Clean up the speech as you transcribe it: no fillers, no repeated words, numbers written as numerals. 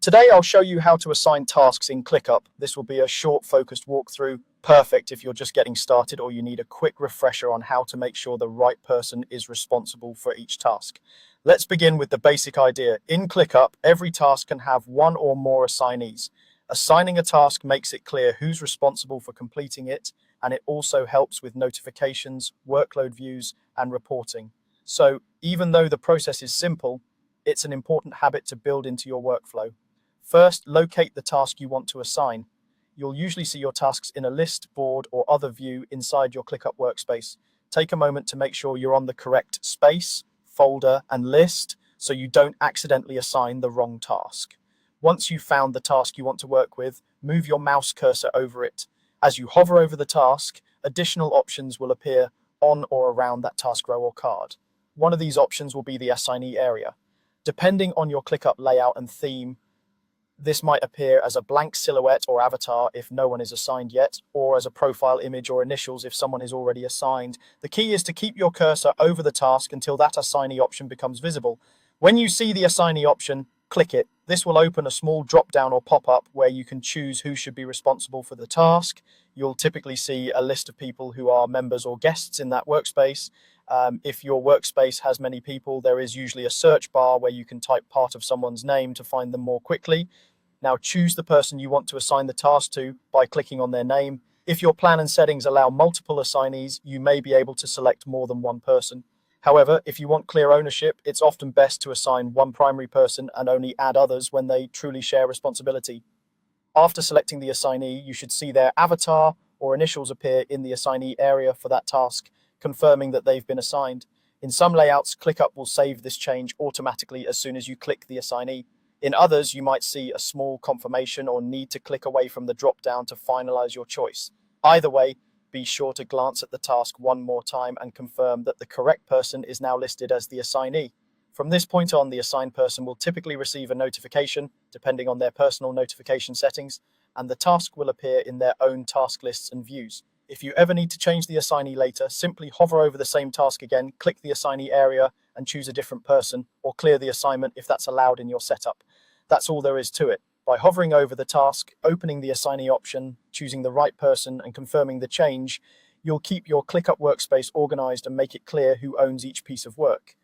Today I'll show you how to assign tasks in ClickUp. This will be a short, focused walkthrough, perfect if you're just getting started or you need a quick refresher on how to make sure the right person is responsible for each task. Let's begin with the basic idea. In ClickUp, every task can have one or more assignees. Assigning a task makes it clear who's responsible for completing it, and it also helps with notifications, workload views, and reporting. So even though the process is simple, it's an important habit to build into your workflow. First, locate the task you want to assign. You'll usually see your tasks in a list, board, or other view inside your ClickUp workspace. Take a moment to make sure you're on the correct space, folder, and list so you don't accidentally assign the wrong task. Once you've found the task you want to work with, move your mouse cursor over it. As you hover over the task, additional options will appear on or around that task row or card. One of these options will be the assignee area. Depending on your ClickUp layout and theme, this might appear as a blank silhouette or avatar if no one is assigned yet, or as a profile image or initials if someone is already assigned. The key is to keep your cursor over the task until that assignee option becomes visible. When you see the assignee option, click it. This will open a small drop-down or pop-up where you can choose who should be responsible for the task. You'll typically see a list of people who are members or guests in that workspace. If your workspace has many people, there is usually a search bar where you can type part of someone's name to find them more quickly. Now choose the person you want to assign the task to by clicking on their name. If your plan and settings allow multiple assignees, you may be able to select more than one person. However, if you want clear ownership, it's often best to assign one primary person and only add others when they truly share responsibility. After selecting the assignee, you should see their avatar or initials appear in the assignee area for that task, confirming that they've been assigned. In some layouts, ClickUp will save this change automatically as soon as you click the assignee. In others, you might see a small confirmation or need to click away from the drop-down to finalize your choice. Either way, be sure to glance at the task one more time and confirm that the correct person is now listed as the assignee. From this point on, the assigned person will typically receive a notification, depending on their personal notification settings, and the task will appear in their own task lists and views. If you ever need to change the assignee later, simply hover over the same task again, click the assignee area and choose a different person, or clear the assignment if that's allowed in your setup. That's all there is to it. By hovering over the task, opening the assignee option, choosing the right person, and confirming the change, you'll keep your ClickUp workspace organized and make it clear who owns each piece of work.